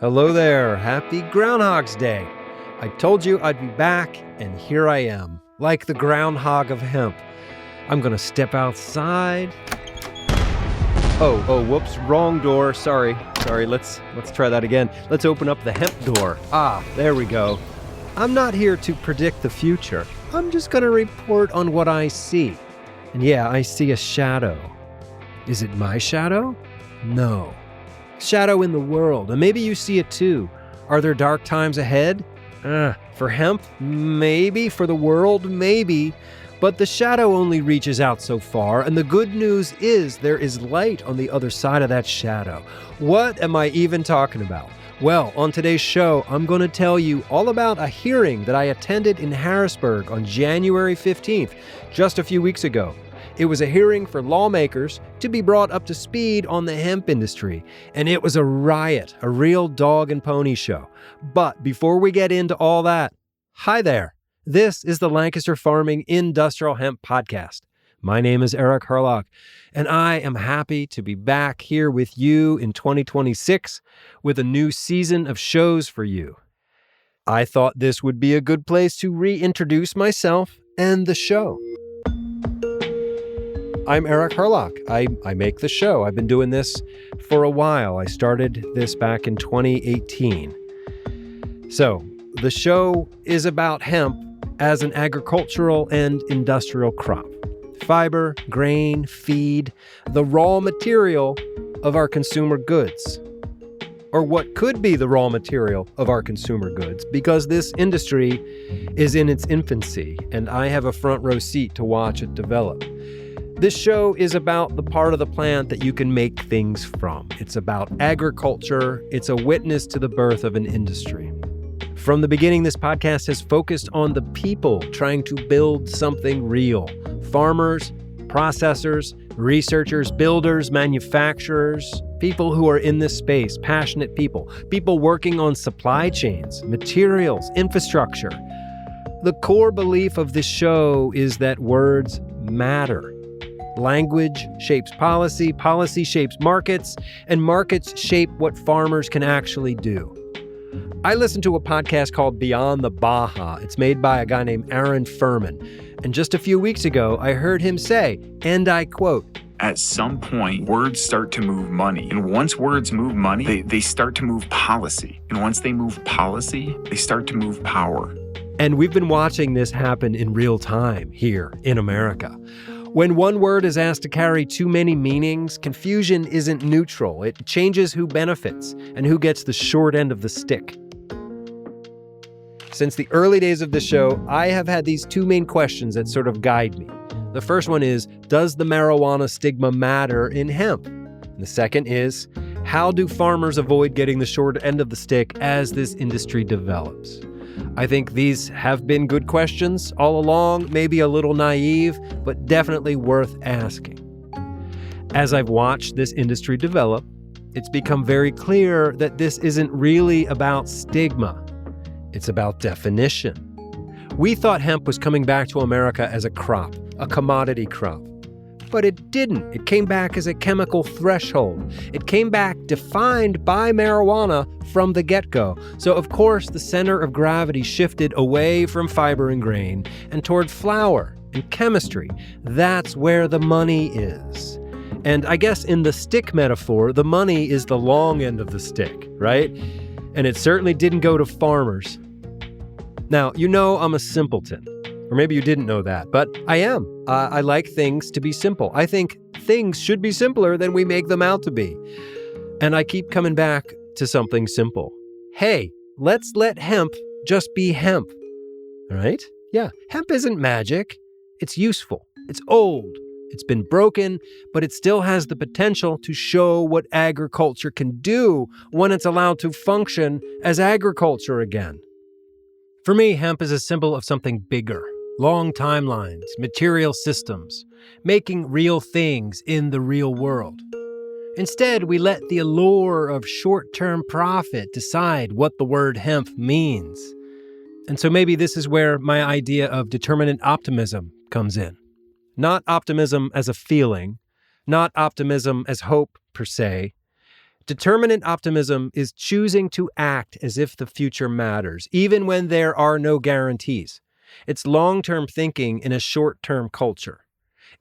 Hello there. Happy Groundhog's Day. I told you I'd be back, and here I am, like the groundhog of hemp. I'm gonna step outside. Oh, whoops, wrong door. Sorry. Let's try that again. Let's open up the hemp door. There we go. I'm not here to predict the future. I'm just gonna report on what I see. And yeah, I see a shadow. Is it my shadow? No. Shadow in the world, and maybe you see it too. Are there dark times ahead? For hemp, maybe. For the world, maybe. But the shadow only reaches out so far, and the good news is there is light on the other side of that shadow. What am I even talking about? Well, on today's show, I'm going to tell you all about a hearing that I attended in Harrisburg on January 15th, just a few weeks ago. It was a hearing for lawmakers to be brought up to speed on the hemp industry, and it was a riot, a real dog and pony show. But before we get into all that, hi there. This is the Lancaster Farming Industrial Hemp Podcast. My name is Eric Harlock, and I am happy to be back here with you in 2026 with a new season of shows for you. I thought this would be a good place to reintroduce myself and the show. I'm Eric Harlock. I make the show. I've been doing this for a while. I started this back in 2018. So, the show is about hemp as an agricultural and industrial crop. Fiber, grain, feed, the raw material of our consumer goods. Or what could be the raw material of our consumer goods, because this industry is in its infancy, and I have a front row seat to watch it develop. This show is about the part of the plant that you can make things from. It's about agriculture. It's a witness to the birth of an industry. From the beginning, this podcast has focused on the people trying to build something real. Farmers, processors, researchers, builders, manufacturers, people who are in this space, passionate people working on supply chains, materials, infrastructure. The core belief of this show is that words matter. Language shapes policy, policy shapes markets, and markets shape what farmers can actually do. I listened to a podcast called Beyond the Baja. It's made by a guy named Aaron Furman. And just a few weeks ago, I heard him say, and I quote, "At some point, words start to move money. And once words move money, they start to move policy. And once they move policy, they start to move power." And we've been watching this happen in real time here in America. When one word is asked to carry too many meanings, confusion isn't neutral. It changes who benefits and who gets the short end of the stick. Since the early days of the show, I have had these two main questions that sort of guide me. The first one is, does the marijuana stigma matter in hemp? And the second is, how do farmers avoid getting the short end of the stick as this industry develops? I think these have been good questions all along, maybe a little naive, but definitely worth asking. As I've watched this industry develop, it's become very clear that this isn't really about stigma. It's about definition. We thought hemp was coming back to America as a crop, a commodity crop. But it didn't. It came back as a chemical threshold. It came back defined by marijuana from the get-go. So, of course, the center of gravity shifted away from fiber and grain and toward flower and chemistry. That's where the money is. And I guess in the stick metaphor, the money is the long end of the stick, right? And it certainly didn't go to farmers. Now, you know I'm a simpleton. Or maybe you didn't know that, but I am. I like things to be simple. I think things should be simpler than we make them out to be. And I keep coming back to something simple. Hey, let's let hemp just be hemp. All right? Yeah, hemp isn't magic. It's useful. It's old. It's been broken, but it still has the potential to show what agriculture can do when it's allowed to function as agriculture again. For me, hemp is a symbol of something bigger. Long timelines, material systems, making real things in the real world. Instead, we let the allure of short-term profit decide what the word hemp means. And so maybe this is where my idea of determinate optimism comes in. Not optimism as a feeling, not optimism as hope per se. Determinate optimism is choosing to act as if the future matters, even when there are no guarantees. It's long-term thinking in a short-term culture.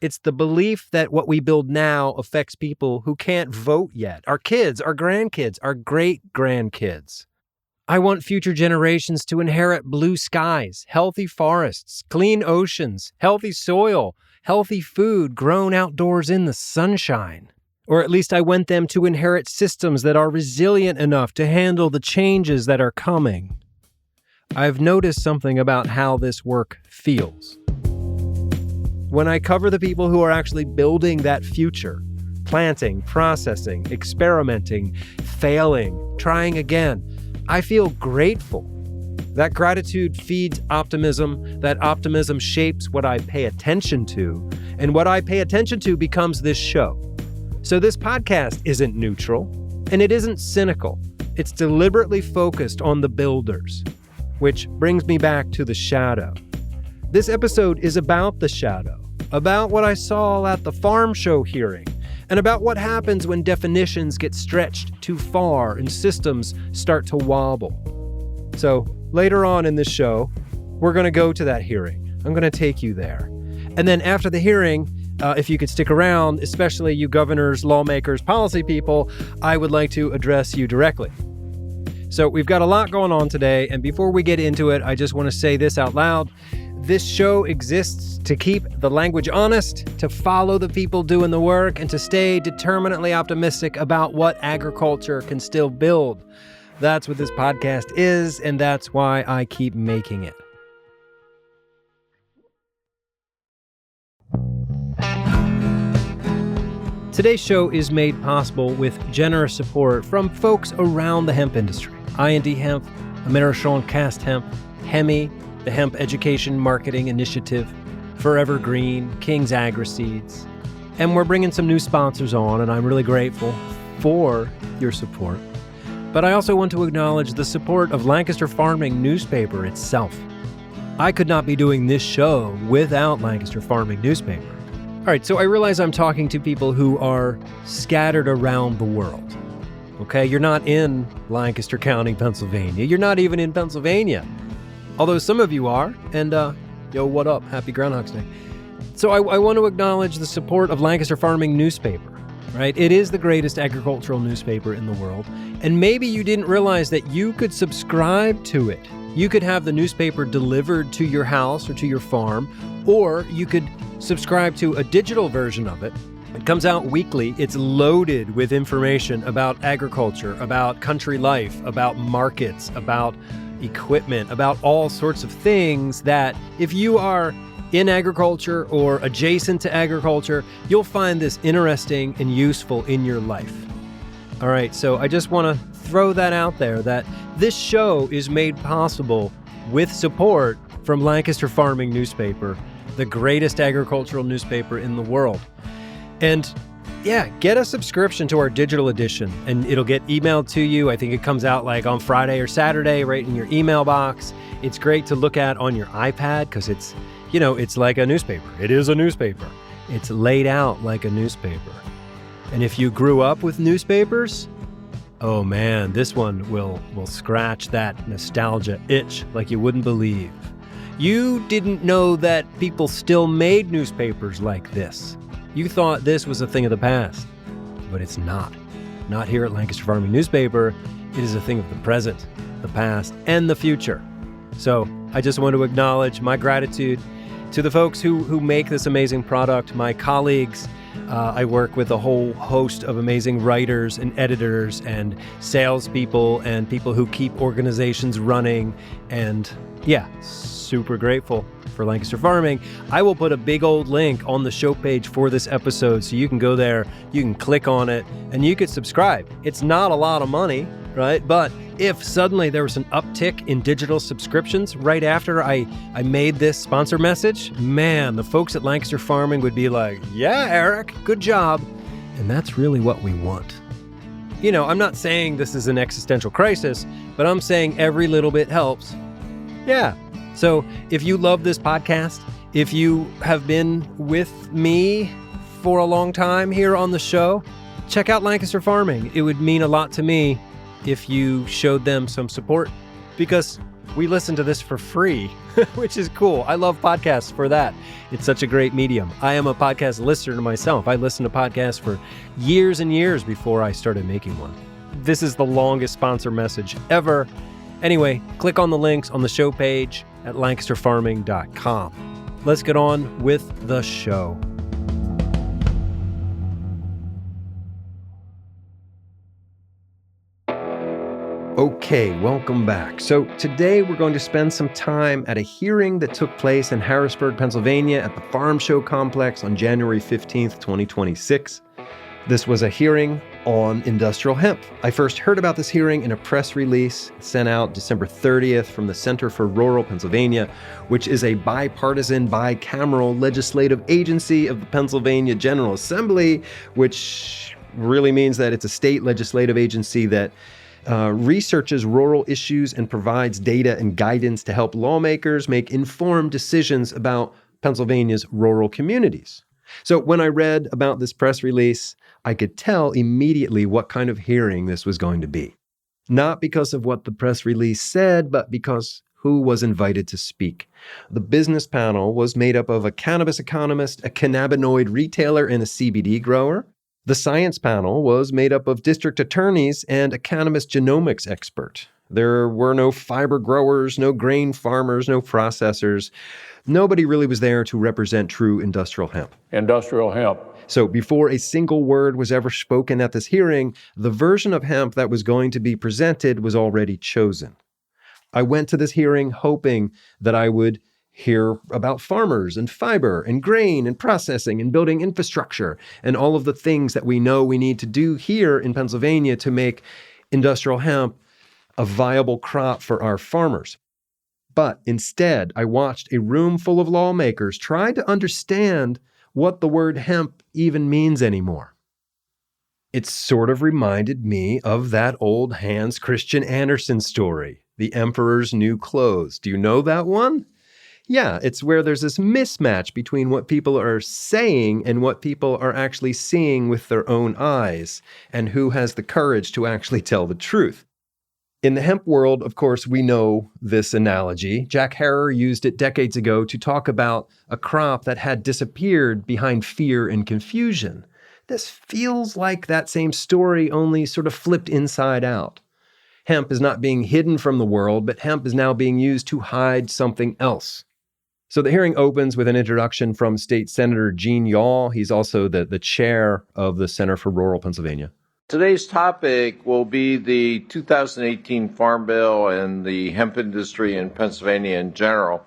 It's the belief that what we build now affects people who can't vote yet, our kids, our grandkids, our great-grandkids. I want future generations to inherit blue skies, healthy forests, clean oceans, healthy soil, healthy food grown outdoors in the sunshine. Or at least I want them to inherit systems that are resilient enough to handle the changes that are coming. I've noticed something about how this work feels. When I cover the people who are actually building that future, planting, processing, experimenting, failing, trying again, I feel grateful. That gratitude feeds optimism. That optimism shapes what I pay attention to. And what I pay attention to becomes this show. So this podcast isn't neutral, and it isn't cynical. It's deliberately focused on the builders, which brings me back to the shadow. This episode is about the shadow, about what I saw at the farm show hearing, and about what happens when definitions get stretched too far and systems start to wobble. So later on in this show, we're going to go to that hearing. I'm going to take you there. And then after the hearing, if you could stick around, especially you governors, lawmakers, policy people, I would like to address you directly. So we've got a lot going on today, and before we get into it, I just want to say this out loud. This show exists to keep the language honest, to follow the people doing the work, and to stay determinately optimistic about what agriculture can still build. That's what this podcast is, and that's why I keep making it. Today's show is made possible with generous support from folks around the hemp industry. I&D Hemp, Amerishon Cast Hemp, Hemi, the Hemp Education Marketing Initiative, Forever Green, King's Agri-Seeds. And we're bringing some new sponsors on, and I'm really grateful for your support. But I also want to acknowledge the support of Lancaster Farming newspaper itself. I could not be doing this show without Lancaster Farming newspaper. All right, so I realize I'm talking to people who are scattered around the world. Okay, you're not in Lancaster County, Pennsylvania. You're not even in Pennsylvania. Although some of you are, and yo, what up? Happy Groundhog's Day. So I want to acknowledge the support of Lancaster Farming newspaper, right? It is the greatest agricultural newspaper in the world. And maybe you didn't realize that you could subscribe to it. You could have the newspaper delivered to your house or to your farm, or you could subscribe to a digital version of it. It comes out weekly. It's loaded with information about agriculture, about country life, about markets, about equipment, about all sorts of things that if you are in agriculture or adjacent to agriculture, you'll find this interesting and useful in your life. All right, so I just want to throw that out there that this show is made possible with support from Lancaster Farming newspaper, the greatest agricultural newspaper in the world. And yeah, get a subscription to our digital edition and it'll get emailed to you. I think it comes out like on Friday or Saturday right in your email box. It's great to look at on your iPad because it's, you know, it's like a newspaper. It is a newspaper. It's laid out like a newspaper. And if you grew up with newspapers, oh man, this one will scratch that nostalgia itch like you wouldn't believe. You didn't know that people still made newspapers like this. You thought this was a thing of the past, but it's not. Not here at Lancaster Farming Newspaper. It is a thing of the present, the past, and the future. So I just want to acknowledge my gratitude to the folks who make this amazing product, my colleagues. I work with a whole host of amazing writers and editors and salespeople and people who keep organizations running. And yeah, super grateful for Lancaster Farming. I will put a big old link on the show page for this episode so you can go there, you can click on it, and you could subscribe. It's not a lot of money, right? But if suddenly there was an uptick in digital subscriptions right after I made this sponsor message, man, the folks at Lancaster Farming would be like, yeah, Eric, good job. And that's really what we want. You know, I'm not saying this is an existential crisis, but I'm saying every little bit helps. Yeah. So if you love this podcast, if you have been with me for a long time here on the show, check out Lancaster Farming. It would mean a lot to me if you showed them some support, because we listen to this for free, which is cool. I love podcasts for that. It's such a great medium. I am a podcast listener myself. I listened to podcasts for years and years before I started making one. This is the longest sponsor message ever. Anyway, click on the links on the show page at lancasterfarming.com. Let's get on with the show. Okay, welcome back. So today we're going to spend some time at a hearing that took place in Harrisburg, Pennsylvania at the Farm Show complex on January 15th, 2026. This was a hearing on industrial hemp. I first heard about this hearing in a press release sent out December 30th from the Center for Rural Pennsylvania, which is a bipartisan, bicameral legislative agency of the Pennsylvania General Assembly, which really means that it's a state legislative agency that researches rural issues and provides data and guidance to help lawmakers make informed decisions about Pennsylvania's rural communities. So when I read about this press release, I could tell immediately what kind of hearing this was going to be. Not because of what the press release said, but because who was invited to speak. The business panel was made up of a cannabis economist, a cannabinoid retailer, and a CBD grower. The science panel was made up of district attorneys and a cannabis genomics expert. There were no fiber growers, no grain farmers, no processors. Nobody really was there to represent true industrial hemp. Industrial hemp. So before a single word was ever spoken at this hearing, the version of hemp that was going to be presented was already chosen. I went to this hearing hoping that I would hear about farmers and fiber and grain and processing and building infrastructure and all of the things that we know we need to do here in Pennsylvania to make industrial hemp a viable crop for our farmers. But instead, I watched a room full of lawmakers try to understand what the word hemp even means anymore. It sort of reminded me of that old Hans Christian Andersen story, The Emperor's New Clothes. Do you know that one? Yeah, it's where there's this mismatch between what people are saying and what people are actually seeing with their own eyes, and who has the courage to actually tell the truth. In the hemp world, of course, we know this analogy. Jack Herer used it decades ago to talk about a crop that had disappeared behind fear and confusion. This feels like that same story, only sort of flipped inside out. Hemp is not being hidden from the world, but hemp is now being used to hide something else. So the hearing opens with an introduction from State Senator Gene Yaw. He's also the chair of the Center for Rural Pennsylvania. Today's topic will be the 2018 Farm Bill and the hemp industry in Pennsylvania in general.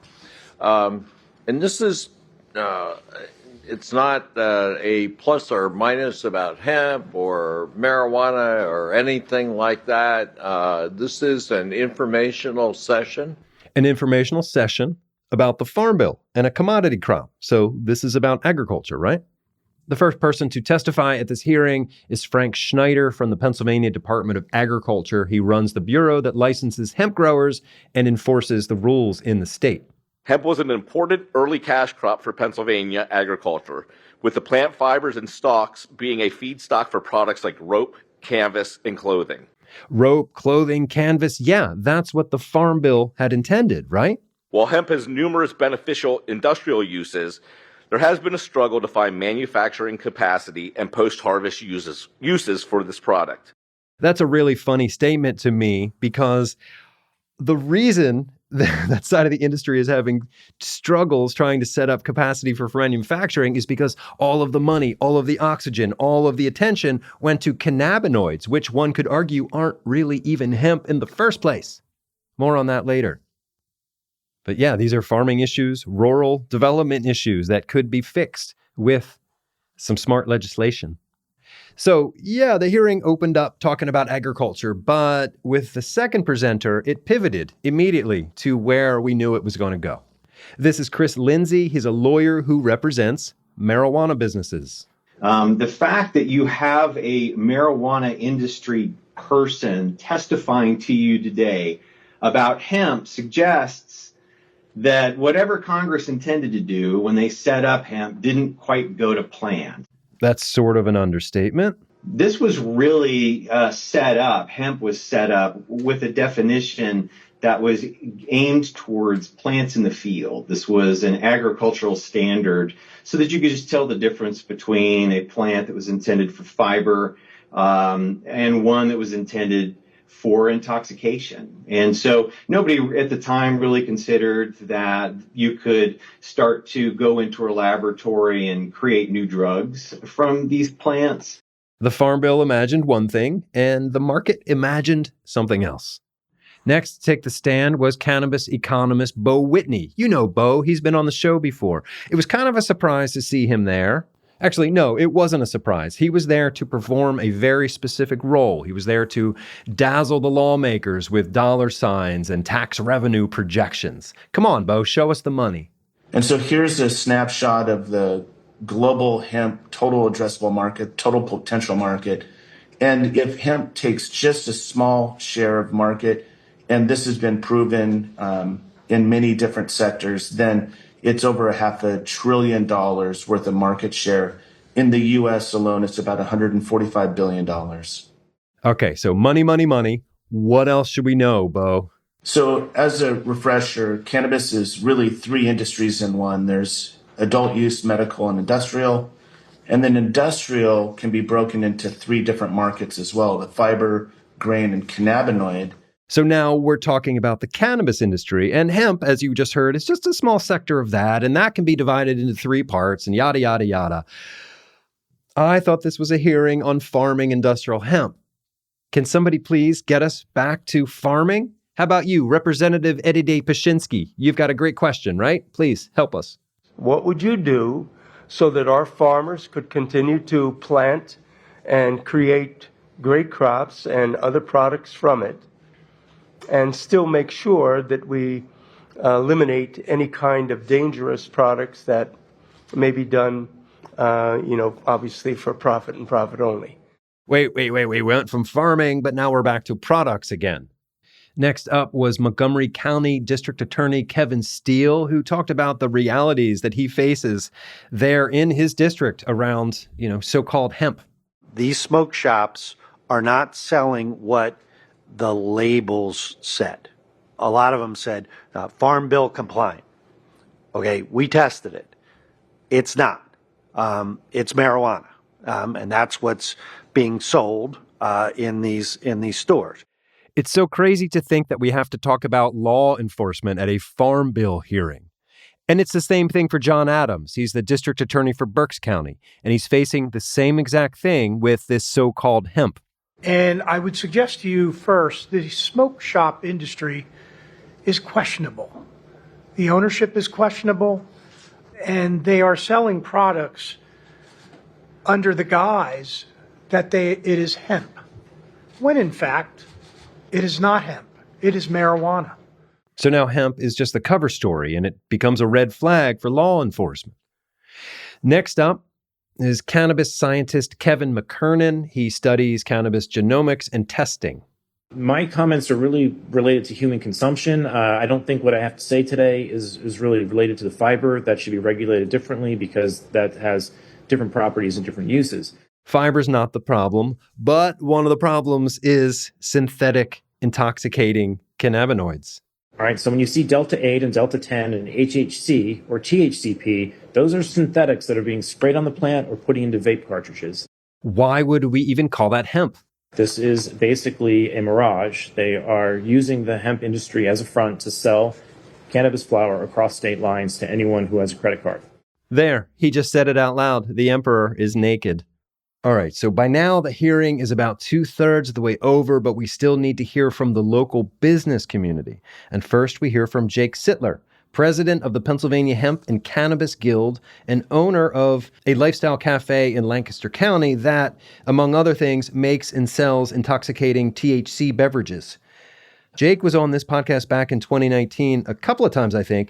And this is, it's not a plus or minus about hemp or marijuana or anything like that. This is an informational session. An informational session about the Farm Bill and a commodity crop. So this is about agriculture, right? The first person to testify at this hearing is Frank Schneider from the Pennsylvania Department of Agriculture. He runs the bureau that licenses hemp growers and enforces the rules in the state. Hemp was an important early cash crop for Pennsylvania agriculture, with the plant fibers and stalks being a feedstock for products like rope, canvas, and clothing. Rope, clothing, canvas, yeah, that's what the Farm Bill had intended, right? While hemp has numerous beneficial industrial uses, there has been a struggle to find manufacturing capacity and post-harvest uses for this product. That's a really funny statement to me, because the reason that side of the industry is having struggles trying to set up capacity for manufacturing is because all of the money, all of the oxygen, all of the attention went to cannabinoids, which one could argue aren't really even hemp in the first place. More on that later. But yeah, these are farming issues, rural development issues that could be fixed with some smart legislation. So yeah, the hearing opened up talking about agriculture, but with the second presenter, it pivoted immediately to where we knew it was going to go. This is Chris Lindsay. He's a lawyer who represents marijuana businesses. The fact that you have a marijuana industry person testifying to you today about hemp suggests that whatever Congress intended to do when they set up hemp didn't quite go to plan. That's sort of an understatement. This was really set up, hemp was set up with a definition that was aimed towards plants in the field. This was an agricultural standard so that you could just tell the difference between a plant that was intended for fiber and one that was intended for intoxication. And so nobody at the time really considered that you could start to go into a laboratory and create new drugs from these plants. The Farm Bill imagined one thing, and the market imagined something else. Next to take the stand was cannabis economist Bo Whitney. You know Bo, he's been on the show before. It was kind of a surprise to see him there. Actually, no, it wasn't a surprise. He was there to perform a very specific role. He was there to dazzle the lawmakers with dollar signs and tax revenue projections. Come on, Bo, show us the money. And so here's a snapshot of the global hemp total addressable market, total potential market. And if hemp takes just a small share of market, and this has been proven in many different sectors, then it's over $500 billion worth of market share. In the U.S. alone, it's about $145 billion. Okay, so money, money, money. What else should we know, Bo? So as a refresher, cannabis is really three industries in one. There's adult use, medical, and industrial. And then industrial can be broken into three different markets as well, the fiber, grain, and cannabinoid. So now we're talking about the cannabis industry, and hemp, as you just heard, is just a small sector of that, and that can be divided into three parts and yada, yada, yada. I thought this was a hearing on farming industrial hemp. Can somebody please get us back to farming? How about you, Representative Eddie Pashinsky? You've got a great question, right? Please help us. What would you do so that our farmers could continue to plant and create great crops and other products from it, and still make sure that we eliminate any kind of dangerous products that may be done, obviously for profit and profit only? Wait. We went from farming, but now we're back to products again. Next up was Montgomery County District Attorney Kevin Steele, who talked about the realities that he faces there in his district around, so-called hemp. These smoke shops are not selling what the labels said. A lot of them said Farm Bill compliant. Okay, we tested it. It's not. It's marijuana, and that's what's being sold in these stores. It's so crazy to think that we have to talk about law enforcement at a Farm Bill hearing. And it's the same thing for John Adams. He's the district attorney for Berks County, and he's facing the same exact thing with this so-called hemp. And I would suggest to you first, the smoke shop industry is questionable. The ownership is questionable, and they are selling products under the guise that it is hemp, when in fact, it is not hemp. It is marijuana. So now hemp is just the cover story, and it becomes a red flag for law enforcement. Next up is cannabis scientist Kevin McKernan. He studies cannabis genomics and testing. My comments are really related to human consumption. I don't think what I have to say today is really related to the fiber. That should be regulated differently because that has different properties and different uses. Fiber's not the problem, but one of the problems is synthetic intoxicating cannabinoids. All right, so when you see Delta 8 and Delta 10 and HHC or THCP, those are synthetics that are being sprayed on the plant or put into vape cartridges. Why would we even call that hemp? This is basically a mirage. They are using the hemp industry as a front to sell cannabis flower across state lines to anyone who has a credit card. There, he just said it out loud. The emperor is naked. All right, so by now the hearing is about 2/3 of the way over, but we still need to hear from the local business community. And first we hear from Jake Sittler, president of the Pennsylvania Hemp and Cannabis Guild and owner of a lifestyle cafe in Lancaster County that, among other things, makes and sells intoxicating THC beverages. Jake was on this podcast back in 2019 a couple of times, I think.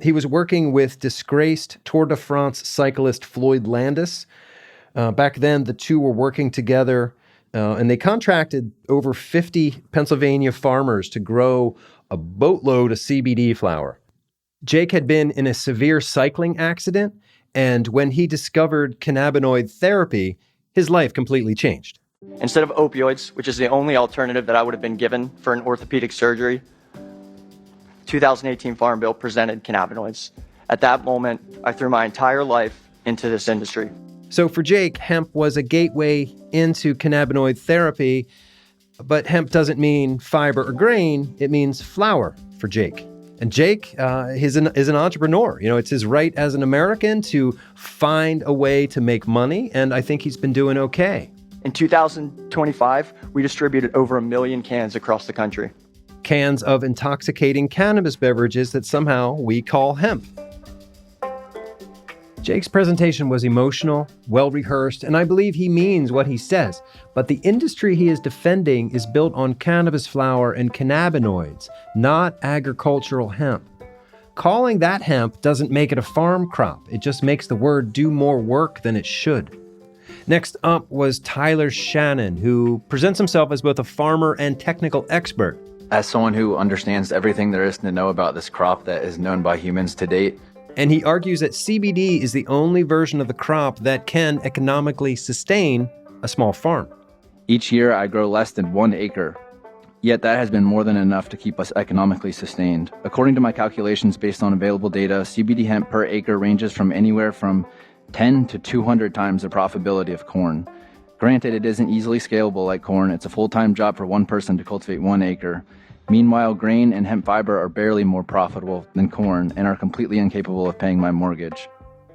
He was working with disgraced Tour de France cyclist Floyd Landis. Back then, the two were working together, and they contracted over 50 Pennsylvania farmers to grow a boatload of CBD flower. Jake had been in a severe cycling accident, and when he discovered cannabinoid therapy, his life completely changed. Instead of opioids, which is the only alternative that I would have been given for an orthopedic surgery, 2018 Farm Bill presented cannabinoids. At that moment, I threw my entire life into this industry. So for Jake, hemp was a gateway into cannabinoid therapy, but hemp doesn't mean fiber or grain, it means flower for Jake. And Jake is an entrepreneur. You know, it's his right as an American to find a way to make money, and I think he's been doing okay. In 2025, we distributed over 1 million cans across the country. Cans of intoxicating cannabis beverages that somehow we call hemp. Jake's presentation was emotional, well-rehearsed, and I believe he means what he says. But the industry he is defending is built on cannabis flower and cannabinoids, not agricultural hemp. Calling that hemp doesn't make it a farm crop. It just makes the word do more work than it should. Next up was Tyler Shannon, who presents himself as both a farmer and technical expert. As someone who understands everything there is to know about this crop that is known by humans to date, and he argues that CBD is the only version of the crop that can economically sustain a small farm. Each year I grow less than 1 acre, yet that has been more than enough to keep us economically sustained. According to my calculations based on available data, CBD hemp per acre ranges from anywhere from 10 to 200 times the profitability of corn. Granted, it isn't easily scalable like corn. It's a full-time job for one person to cultivate 1 acre. Meanwhile, grain and hemp fiber are barely more profitable than corn and are completely incapable of paying my mortgage.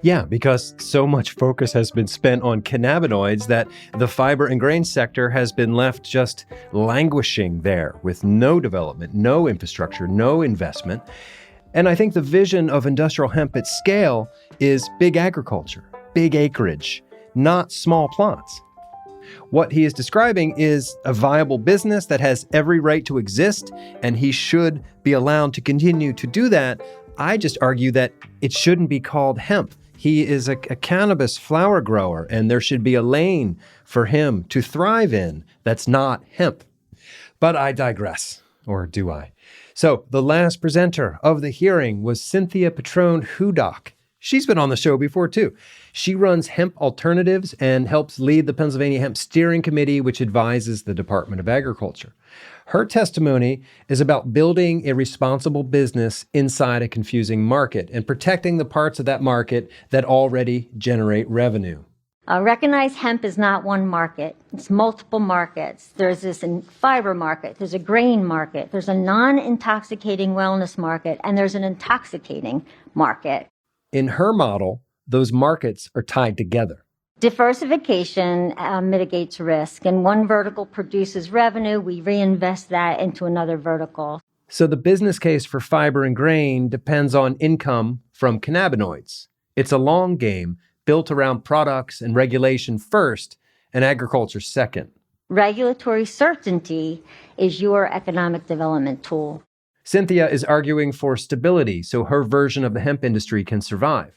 Yeah, because so much focus has been spent on cannabinoids that the fiber and grain sector has been left just languishing there with no development, no infrastructure, no investment. And I think the vision of industrial hemp at scale is big agriculture, big acreage, not small plots. What he is describing is a viable business that has every right to exist, and he should be allowed to continue to do that. I just argue that it shouldn't be called hemp. He is a cannabis flower grower, and there should be a lane for him to thrive in that's not hemp. But I digress, or do I? So the last presenter of the hearing was Cynthia Petrone-Hudock. She's been on the show before, too. She runs Hemp Alternatives and helps lead the Pennsylvania Hemp Steering Committee, which advises the Department of Agriculture. Her testimony is about building a responsible business inside a confusing market and protecting the parts of that market that already generate revenue. Recognize hemp is not one market. It's multiple markets. There's this fiber market. There's a grain market. There's a non-intoxicating wellness market. And there's an intoxicating market. In her model, those markets are tied together. Diversification mitigates risk. And one vertical produces revenue. We reinvest that into another vertical. So the business case for fiber and grain depends on income from cannabinoids. It's a long game built around products and regulation first and agriculture second. Regulatory certainty is your economic development tool. Cynthia is arguing for stability so her version of the hemp industry can survive.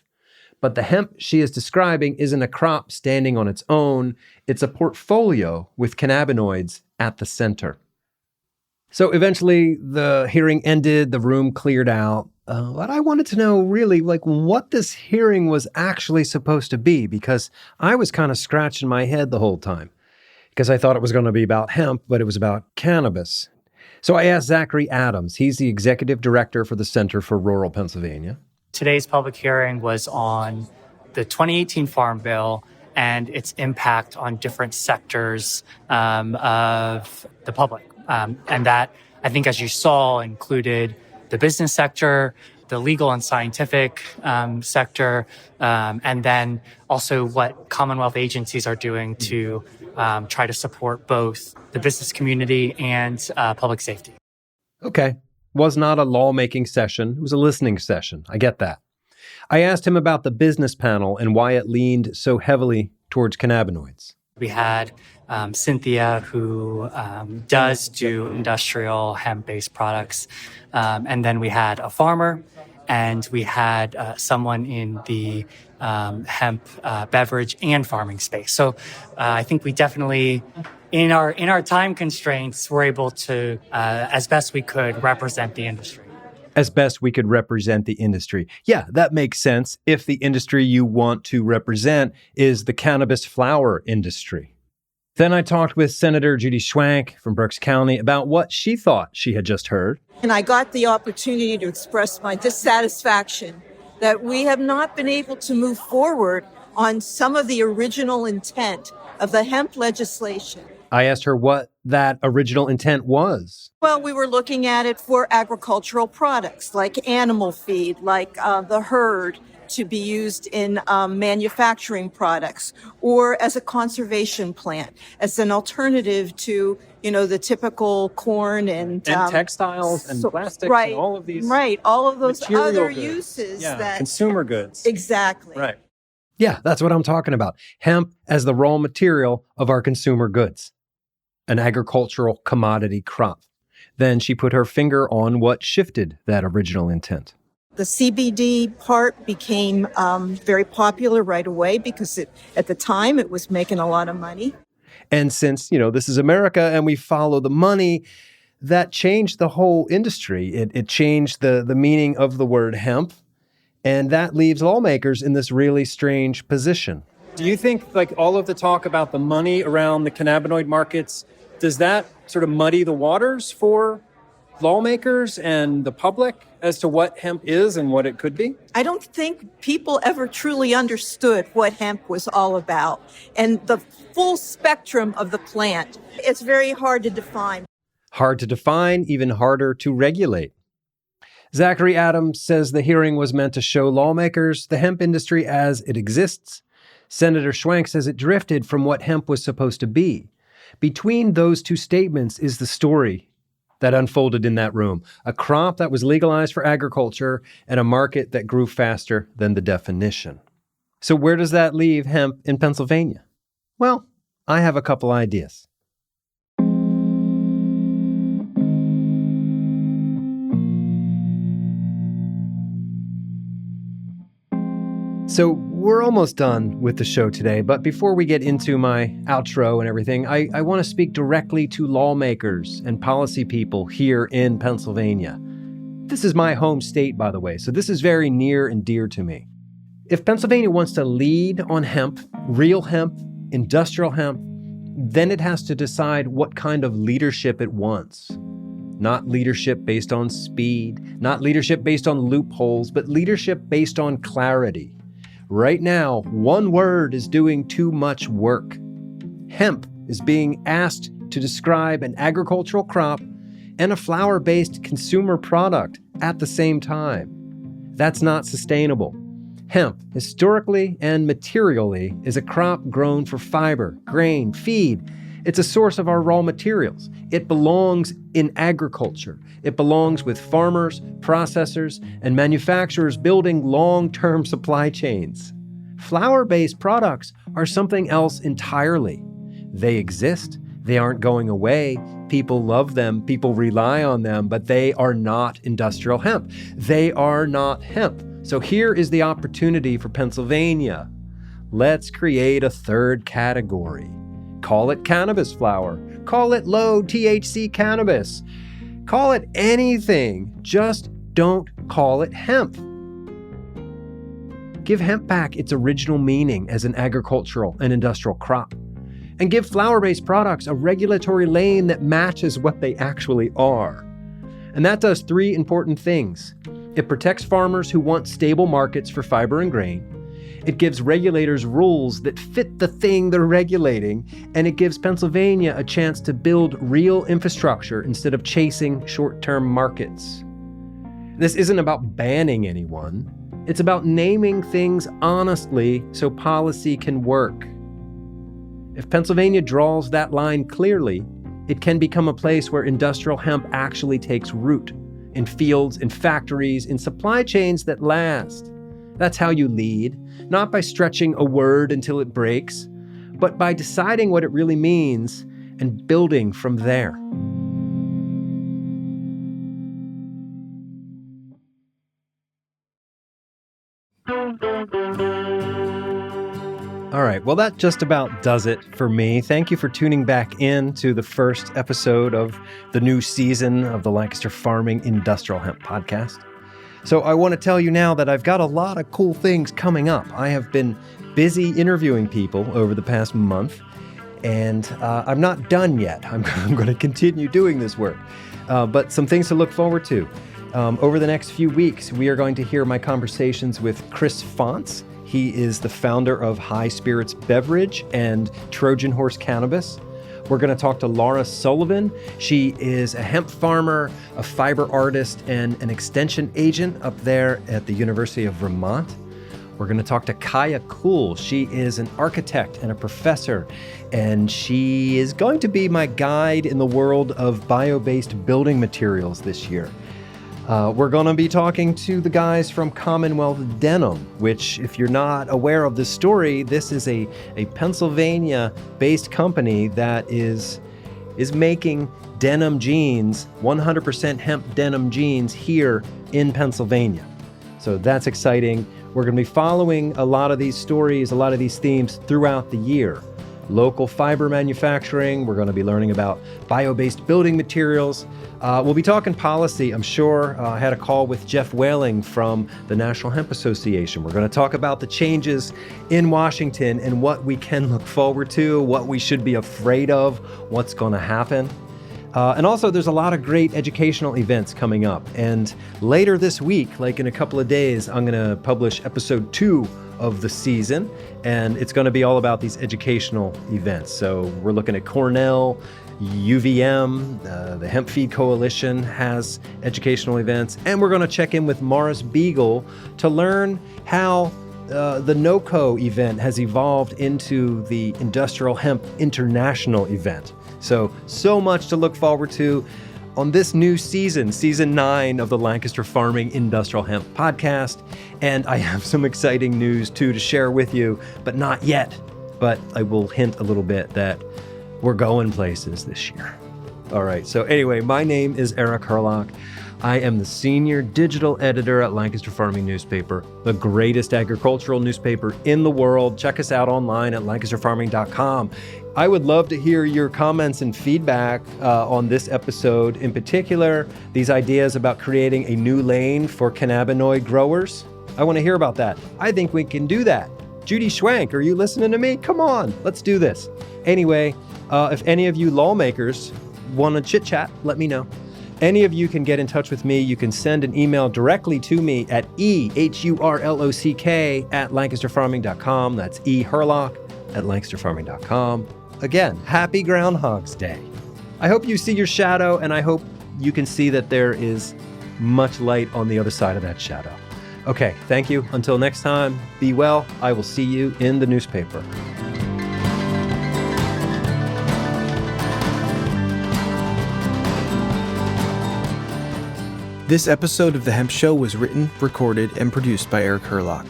But the hemp she is describing isn't a crop standing on its own. It's a portfolio with cannabinoids at the center. So eventually the hearing ended, the room cleared out. But I wanted to know really what this hearing was actually supposed to be, because I was kind of scratching my head the whole time because I thought it was going to be about hemp, but it was about cannabis. So I asked Zachary Adams. He's the executive director for the Center for Rural Pennsylvania. Today's public hearing was on the 2018 Farm Bill and its impact on different sectors of the public. And that, I think, as you saw, included the business sector, the legal and scientific sector, and then also what Commonwealth agencies are doing to try to support both the business community and public safety. Okay. Was not a lawmaking session. It was a listening session. I get that. I asked him about the business panel and why it leaned so heavily towards cannabinoids. We had Cynthia, who does do industrial hemp-based products. And then we had a farmer, and we had someone in the hemp beverage and farming space. So I think we definitely, in our time constraints, were able to, as best we could, represent the industry. as best we could represent the industry. Yeah, that makes sense if the industry you want to represent is the cannabis flower industry. Then I talked with Senator Judy Schwank from Berks County about what she thought she had just heard. And I got the opportunity to express my dissatisfaction that we have not been able to move forward on some of the original intent of the hemp legislation. I asked her what that original intent was. Well, we were looking at it for agricultural products like animal feed, like the herd to be used in manufacturing products, or as a conservation plant, as an alternative to, the typical corn and textiles and plastics right, and all of these. Right, all of those material other goods. uses Yeah, that. consumer goods. Exactly. Right. Yeah, that's what I'm talking about. Hemp as the raw material of our consumer goods, an agricultural commodity crop. Then she put her finger on what shifted that original intent. The CBD part became very popular right away because at the time it was making a lot of money. And since, this is America and we follow the money, that changed the whole industry. It changed the meaning of the word hemp. And that leaves lawmakers in this really strange position. Do you think all of the talk about the money around the cannabinoid markets, does that sort of muddy the waters for lawmakers and the public as to what hemp is and what it could be? I don't think people ever truly understood what hemp was all about and the full spectrum of the plant. It's very hard to define. Hard to define, even harder to regulate. Zachary Adams says the hearing was meant to show lawmakers the hemp industry as it exists. Senator Schwank says it drifted from what hemp was supposed to be. Between those two statements is the story that unfolded in that room, a crop that was legalized for agriculture and a market that grew faster than the definition. So where does that leave hemp in Pennsylvania? Well, I have a couple ideas. So we're almost done with the show today, but before we get into my outro and everything, I want to speak directly to lawmakers and policy people here in Pennsylvania. This is my home state, by the way, so this is very near and dear to me. If Pennsylvania wants to lead on hemp, real hemp, industrial hemp, then it has to decide what kind of leadership it wants. Not leadership based on speed, not leadership based on loopholes, but leadership based on clarity. Right now, one word is doing too much work. Hemp is being asked to describe an agricultural crop and a flower-based consumer product at the same time. That's not sustainable. Hemp, historically and materially, is a crop grown for fiber, grain, feed. It's a source of our raw materials. It belongs in agriculture. It belongs with farmers, processors, and manufacturers building long-term supply chains. Flower-based products are something else entirely. They exist. They aren't going away. People love them. People rely on them, but they are not industrial hemp. They are not hemp. So here is the opportunity for Pennsylvania. Let's create a third category. Call it cannabis flower. Call it low THC cannabis. Call it anything. Just don't call it hemp. Give hemp back its original meaning as an agricultural and industrial crop. And give flower-based products a regulatory lane that matches what they actually are. And that does three important things. It protects farmers who want stable markets for fiber and grain. It gives regulators rules that fit the thing they're regulating, and it gives Pennsylvania a chance to build real infrastructure instead of chasing short-term markets. This isn't about banning anyone. It's about naming things honestly so policy can work. If Pennsylvania draws that line clearly, it can become a place where industrial hemp actually takes root, in fields, in factories, in supply chains that last. That's how you lead, not by stretching a word until it breaks, but by deciding what it really means and building from there. All right, right. Well, that just about does it for me. Thank you for tuning back in to the first episode of the new season of the Lancaster Farming Industrial Hemp Podcast. So I want to tell you now that I've got a lot of cool things coming up. I have been busy interviewing people over the past month, and I'm not done yet. I'm going to continue doing this work. But some things to look forward to. Over the next few weeks, we are going to hear my conversations with Chris Fonts. He is the founder of High Spirits Beverage and Trojan Horse Cannabis. We're going to talk to Laura Sullivan. She is a hemp farmer, a fiber artist, and an extension agent up there at the University of Vermont. We're going to talk to Kaya Kuhl. She is an architect and a professor, and she is going to be my guide in the world of bio-based building materials this year. We're going to be talking to the guys from Commonwealth Denim, which, if you're not aware of this story, this is a Pennsylvania-based company that is making denim jeans, 100% hemp denim jeans here in Pennsylvania. So that's exciting. We're going to be following a lot of these stories, a lot of these themes throughout the year. Local fiber manufacturing. We're going to be learning about bio-based building materials. We'll be talking policy, I'm sure. I had a call with Jeff Whaling from the National Hemp Association. We're going to talk about the changes in Washington and what we can look forward to, what we should be afraid of, what's going to happen. And also, there's a lot of great educational events coming up. And later this week, like in a couple of days, I'm going to publish episode 2 of the season, and it's going to be all about these educational events. So we're looking at Cornell, UVM, the Hemp Feed Coalition has educational events, and we're going to check in with Morris Beagle to learn how the NOCO event has evolved into the Industrial Hemp International event. So much to look forward to on this new season, season 9 of the Lancaster Farming Industrial Hemp Podcast. And I have some exciting news too to share with you, but not yet. But I will hint a little bit that we're going places this year. All right. So anyway, my name is Eric Herlock. I am the senior digital editor at Lancaster Farming Newspaper, the greatest agricultural newspaper in the world. Check us out online at lancasterfarming.com. I would love to hear your comments and feedback on this episode. In particular, these ideas about creating a new lane for cannabinoid growers. I want to hear about that. I think we can do that. Judy Schwank, are you listening to me? Come on, let's do this. Anyway, if any of you lawmakers want to chit chat, let me know. Any of you can get in touch with me. You can send an email directly to me at ehurlock@lancasterfarming.com. That's eherlock@lancasterfarming.com. Again, happy Groundhog's Day. I hope you see your shadow, and I hope you can see that there is much light on the other side of that shadow. Okay, thank you. Until next time, be well. I will see you in the newspaper. This episode of The Hemp Show was written, recorded, and produced by Eric Herlock.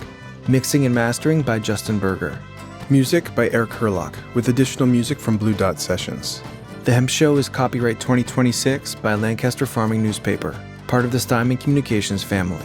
Mixing and mastering by Justin Berger. Music by Eric Herlock, with additional music from Blue Dot Sessions. The Hemp Show is copyright 2026 by Lancaster Farming Newspaper, part of the Steinman Communications family.